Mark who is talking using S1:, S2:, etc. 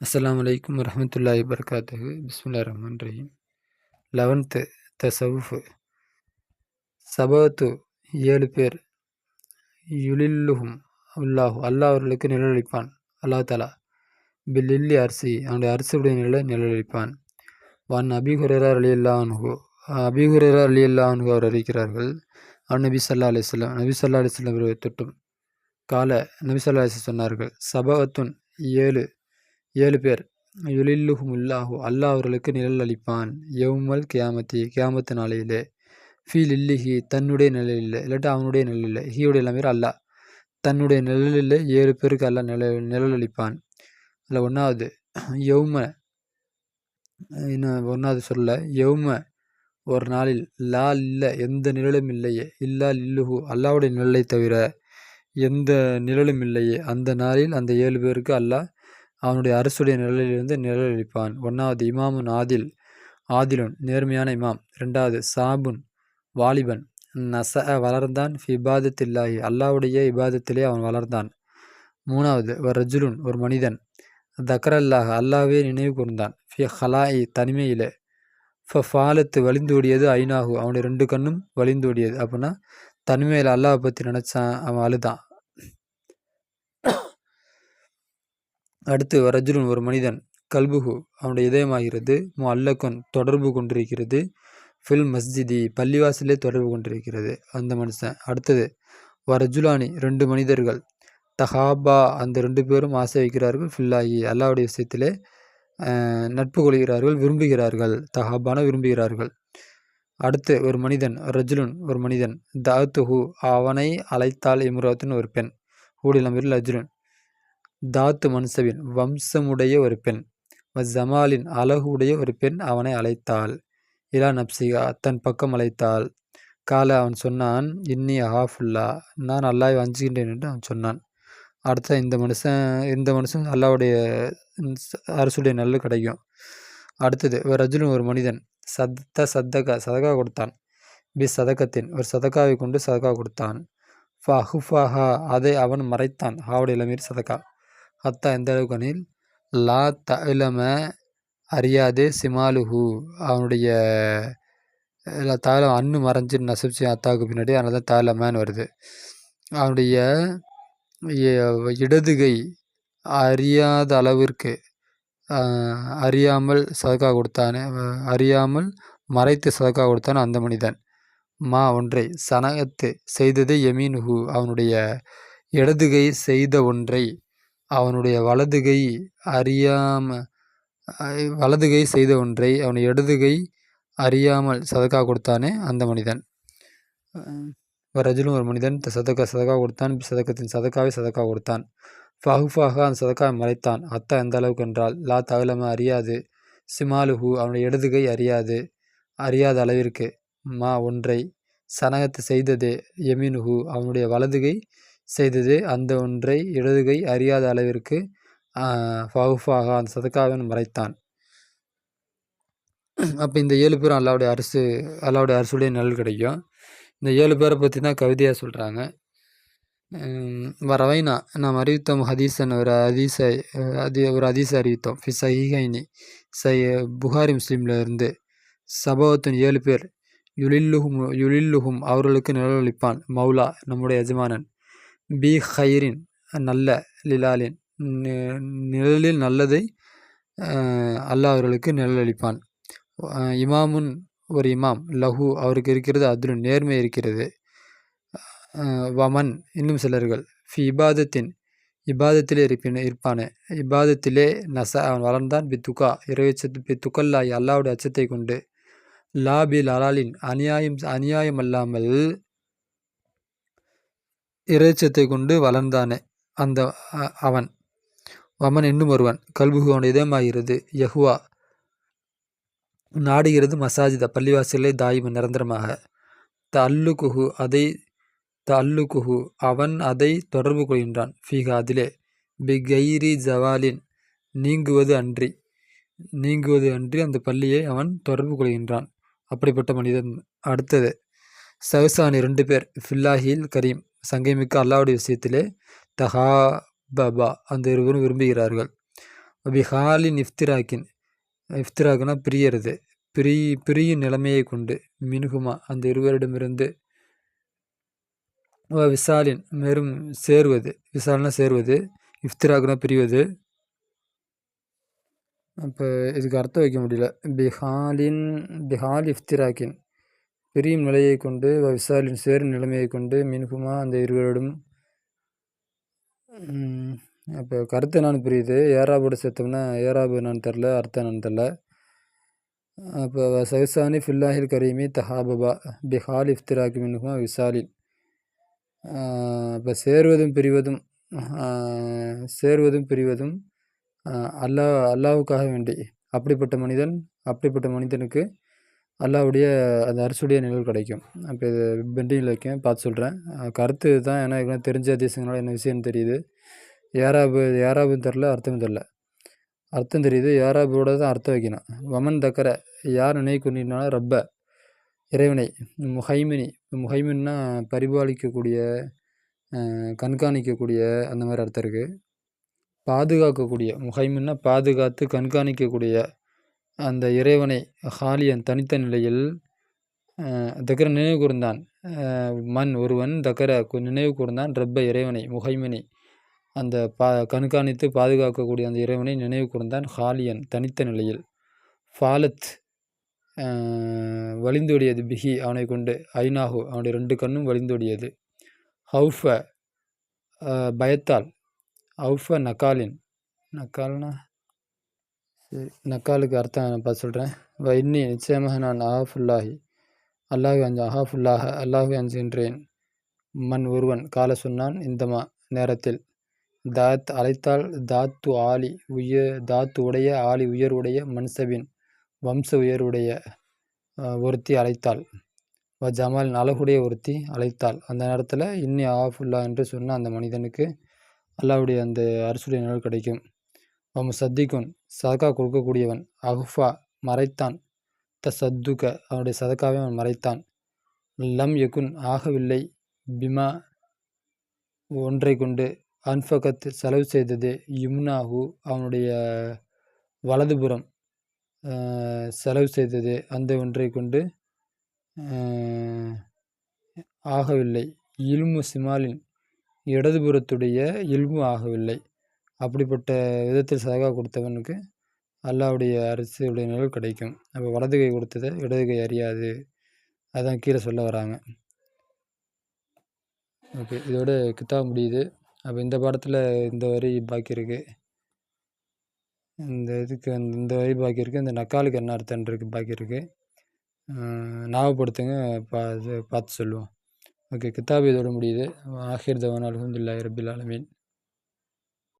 S1: அஸ்ஸலாமு அலைக்கும் வரஹ்மத்துல்லாஹி வபரகாத்துஹு. பிஸ்மில்லாஹிர் ரஹ்மானிர் ரஹீம். 11th தஸவுஃப். சபஅத்து 7 பேர். யுலில்லுஹும் அல்லாஹ் அவர்களுக்கு நிழலளிப்பான். அல்லாஹ் தஆலா பில்லில்லி அர்சி அவனுடைய அர்சுடைய நிழலை நிழலளிப்பான். அபீ ஹுரைரா ரலியல்லாஹு அன்ஹு அவர் அறிவிக்கிறார்கள். நபி ஸல்லல்லாஹு அலைஹி வஸல்லம் அவர்களை தொட்டும் கால நபி ஸல்லல்லாஹு அலைஹி வஸல்லம் சொன்னார்கள், சபஅத்துன் 7 பேர். யுலில்லுஹுமுல்லாஹு அல்லாஹ் அவர்களுக்கு நிழல் அளிப்பான். யௌமல் கியாமத்து நாளையிலே. ஃபீ லில்லிஹி தன்னுடைய நிழலில், இல்லாட்டி அவனுடைய நிழலில். ஹீயுடைய எல்லாமே அல்லாஹ் தன்னுடைய நிழலில் 7 பேருக்கு அல்லாஹ் நிழல் அளிப்பான். அதில் ஒன்றாவது யௌம, இன்னும் ஒன்றாவது சொல்ல, யௌம ஒரு நாளில், லா இல்ல எந்த நிழலும் இல்லையே, இல்லா லில்லுஹு அல்லாஹ்வுடைய நிழலை தவிர எந்த நிழலும் இல்லையே, அந்த நாளில் அந்த 7 பேருக்கு அல்லாஹ் அவனுடைய அரசுடைய நிழலிலிருந்து நிழல் அளிப்பான். ஒன்றாவது இமாமுன் ஆதிலுன் நேர்மையான இமாம். 2வது சாபுன் வாலிபன். நசஅ வளர்ந்தான். ஃபி இபாதத்தில்லாஹி அல்லாஹ்வுடைய இபாதத்திலே அவன் வளர்ந்தான். 3வது ரஜுலுன் ஒரு மனிதன். தக்கரல்லாஹ் அல்லாஹ்வே நினைவு கூர்ந்தான். ஃபி ஹலாஇ தனிமையிலே. ஃபாலத்து வழிந்தோடியது ஐநாஹு அவனுடைய 2 கண்ணும் வழிந்தோடியது. அப்படின்னா தனிமையில் அல்லாஹ் பற்றி நினச்சான், அவன் அழுதான். அடுத்து ரஜுலுன் ஒரு மனிதன். கல்புஹு அவனுடைய இதயமாகிறது. முஅல்லகுன் தொடர்பு கொண்டிருக்கிறது. ஃபில் மஸ்ஜிதி பள்ளிவாசலே தொடர்பு கொண்டிருக்கிறது அந்த மனுஷன். அடுத்தது ரஜுலானி 2 மனிதர்கள். தஹாபா அந்த 2 பேரும் ஆசை வைக்கிறார்கள். ஃபில்லாஹி அல்லாஹ்வுடைய விஷயத்திலே நட்பு கொள்கிறார்கள், விரும்புகிறார்கள். தஹாபான விரும்புகிறார்கள். அடுத்து ஒரு மனிதன். ரஜுலுன் ஒரு மனிதன். தாத்துஹு அவனை அழைத்தாள். இம்ராத்துன் ஒரு பெண். ஹூடிலமில் ரஜுலுன் தாத்து மன்சபின் வம்சமுடைய ஒரு பெண். ஜமாலின் அழகுடைய ஒரு பெண் அவனை அழைத்தாள். இலா நப்சிகா தன் பக்கம் அழைத்தாள். கால அவன் சொன்னான், இன்னி அஹாஃபுல்லா நான் அல்லாஹ்வை அஞ்சுகின்றேன் என்று அவன் சொன்னான். அடுத்த இந்த மனுஷன் அல்லாஹ்வுடைய அரசுடைய நல்ல கிடைக்கும். அடுத்தது ரஜுலுன் ஒரு மனிதன். சதகா கொடுத்தான். பி சதகத்தின் ஒரு சதகாவை கொண்டு சதகா கொடுத்தான். ஃபஹுஃபஹா அதை அவன் மறைத்தான். ஹாவுடைய இளமீர் சதகா. ஹத்தா எந்த அளவுக்கு அனில் லா தஅலம அறியாதே சிமாலுஹு அவனுடைய தாலம் அன்னு மறைஞ்சு நசப்சி அத்தாவுக்கு பின்னாடி, அதனால தான் தாலமான்னு வருது. அவனுடைய இடதுகை அறியாத அளவிற்கு அறியாமல் சதக்கா கொடுத்தானே, அறியாமல் மறைத்து சதக்கா கொடுத்தான் அந்த மனிதன். ஒன்றை சனகத்து செய்தது யமீனுஹு அவனுடைய இடதுகை செய்த ஒன்றை அவனுடைய வலதுகை செய்த ஒன்றை அவனுடைய இடதுகை அறியாமல் சதக்கா கொடுத்தானே அந்த மனிதன். ரஜுலும் ஒரு மனிதன் சதக்கா கொடுத்தான். சதக்கத்தின் சதக்கா கொடுத்தான். ஃபஹுஃபாஹா அந்த சதக்காவை மறைத்தான். அத்தா எந்த அளவுக்கு என்றால் லா தகலம அறியாது. சிமாலுஹு அவனுடைய இடதுகை அறியாத அளவிற்கு. ஒன்றை சனகத்து செய்ததே யமீனுஹு அவனுடைய வலதுகை செய்தது அந்த ஒன்றை இடதுகை அறியாத அளவிற்கு. ஃபஹுஃபாஹா அந்த சதக்காவை மறைத்தான். அப்போ இந்த 7 பேரும் அல்லாஹ்வுடைய அரசுடைய நிழல் கிடைக்கும். இந்த 7 பேரை பற்றி தான் கவிதையாக சொல்கிறாங்க. வரவைனா நாம் அறிவித்தோம் ஹதீஸன் ஒரு ஹதீஸை அறிவித்தோம். ஃபி சஹீஹைனி புகாரி முஸ்லீமில் இருந்து. சபவத்துன் 7 பேர். யுலில்லுஹும் அவர்களுக்கு நிழலளிப்பான். மௌலா நம்முடைய எஜமானன். பி ஹைரின் நல்ல, லிலாலின் நிழலில் நல்லதை அல்லாஹ் அவர்களுக்கு நிழலளிப்பான். இமாமுன் ஒரு இமாம். லஹு அவருக்கு இருக்கிறது. அதுலும் நேர்மை இருக்கிறது. வமன் இன்னும் சிலர்கள். ஃபி இபாதத்திலே இருப்பானே, இபாதத்திலே நச அவன் வளர்ந்தான். பித்துகா பித்துக்கல்லாய் அல்லாஹ்வுடைய அச்சத்தை கொண்டு. லாபி லலாலின் அநியாயம் அல்லாமல் இறைச்சத்தை கொண்டு வளர்ந்தானே அந்த அவன். வமன் இன்னும் ஒருவன். கல்புகு அவனுடைய இதயமாகிறது. யஹுவா நாடுகிறது. மசாஜித பள்ளிவாசலை தாயிமன் நிரந்தரமாக. தஅல்லுகுஹு அவன் அதை தொடர்பு கொள்கின்றான். ஃபீஹா அதிலே. பிகைரி ஜவாலின் நீங்குவது அன்றி அந்த பள்ளியை அவன் தொடர்பு கொள்கின்றான். அப்படிப்பட்ட மனிதன். அடுத்தது சஹ்சானி 2 பேர். ஃபில்லாஹில் கரீம் சங்கைமிக்க அல்லாஹ்வுடைய விஷயத்திலே. தஹாபபா அந்த இருவரும் விரும்புகிறார்கள். பிஹாலின் இஃப்திராக்கின், இஃப்திராக்குனா பிரியறது, பிரியும் நிலைமையை கொண்டு, மினுகுமா அந்த இருவரிடமிருந்து, விசாலின் மேலும் சேருவது, விசால்னா சேருவது, இஃப்திராக்குனா பிரிவது. அப்போ இதுக்கு அர்த்தம் வைக்க முடியல. பிஹால் இஃப்திராக்கின் பிரியும் நிலையை கொண்டு, விசாலின் சேரும் நிலைமையை கொண்டு, மின்ஹுமா அந்த இருவரிடம். அப்போ கருத்து என்னன்னு புரியுது. ஏராபோட சேர்த்தோம்னா ஏராபு என்னன்னு தெரில, அர்த்தம் என்னன்னு தெரில. அப்போ சவிசானி ஃபில்லாஹில் கரீமி தஹாபபா பிஹால் இஃப்திராக்கி மின்ஹுமா விசாலின். இப்போ சேருவதும் பிரிவதும் அல்லாவுக்காக வேண்டி. அப்படிப்பட்ட மனிதனுக்கு அல்லாவுடைய அந்த அரசுடைய நிழல் கிடைக்கும். அப்போ இது பெண்டிங்கில் வைக்கேன், பார்த்து சொல்கிறேன். கருத்து தான், ஏன்னா எனக்கு தெரிஞ்ச அதிசயங்களால் என்ன விஷயம்னு தெரியுது. ஏராபுன்னு தெரில, அர்த்தமும் தெரில. அர்த்தம் தெரியுது, ஏராபோட தான் அர்த்தம் வைக்கணும். வமன் தக்கர யார் நினைவு கொண்டிருந்தாலும் ரப்ப இறைவனை, முஹைமின்னா பரிபாலிக்கக்கூடிய, கண்காணிக்கக்கூடிய அந்த மாதிரி அர்த்தம் இருக்குது. பாதுகாக்கக்கூடிய, முஹைமின்னா பாதுகாத்து கண்காணிக்கக்கூடிய அந்த இறைவனை, ஹாலியன் தனித்த நிலையில், தக்கர நினைவு கூர்ந்தான், ஒருவன் தக்கர நினைவு கூர்ந்தான் ரப்ப இறைவனை, முஹைமினி அந்த கண்காணித்து பாதுகாக்கக்கூடிய அந்த இறைவனை நினைவு கூர்ந்தான், ஹாலியன் தனித்த நிலையில், ஃபாலத் வலிந்தோடியது, பிஹி அவனை கொண்டு, ஐநாஹு அவனுடைய 2 கண்ணும் வலிந்தோடியது, ஹவுஃப பயத்தால், ஹவுஃப நக்காலின், நக்கால்னா சரி, நக்காலுக்கு அர்த்தம் நான் பார்த்து சொல்கிறேன். இன்னி நிச்சயமாக நான் அஹாஃபுல்லாஹி அல்லாஹுவை அஞ்சுகின்றேன். ஒருவன் கால சொன்னான், இந்தமா நேரத்தில், அழைத்தால் தாத்து உடைய ஆலி உயர்வுடைய மன்சபின் வம்ச உயர்வுடைய ஒருத்தி அழைத்தாள், ஜமாலின் அழகுடைய ஒருத்தி அழைத்தாள். அந்த நேரத்தில் இன்னி ஆஃபுல்லா என்று சொன்ன அந்த மனிதனுக்கு அல்லாவுடைய அந்த அரசுடைய நிழல் கிடைக்கும். சத்திக்குன் சதக்கா கொடுக்கக்கூடியவன், அஹ்ஃபா மறைத்தான், சத்துக்க அவனுடைய சதக்காவை அவன் மறைத்தான், லம் யகுன் ஆகவில்லை, பிமா ஒன்றை கொண்டு, அன்ஃபகத் செலவு செய்தது, யும்னாஹு அவனுடைய வலதுபுறம் செலவு செய்தது, அந்த ஒன்றை கொண்டு ஆகவில்லை, இல்மு சிமாலின் இடதுபுறத்துடைய இல்மு ஆகவில்லை. அப்படிப்பட்ட விதத்தில் சதகா கொடுத்தவனுக்கு அல்லாவுடைய அரசுடைய நிழல் கிடைக்கும். அப்போ வலது கை கொடுத்ததை இடது கை அறியாது, அதான் கீழே சொல்ல வராங்க. ஓகே, இதோட கித்தாப் முடியுது. அப்போ இந்த பாடத்தில் இந்த வரி பாக்கி இருக்குது, இந்த வரி பாக்கி இருக்குது, இந்த நக்காலுக்கு என்ன அர்த்தம் இருக்குது பாக்கி இருக்குது. ஞாபகப்படுத்துங்க, பார்த்து சொல்லுவோம். ஓகே, கித்தாப் இதோட முடியுது. ஆஹிர் தவானா அல்ஹம்துலில்லாஹி ரப்பில் ஆலமீன்.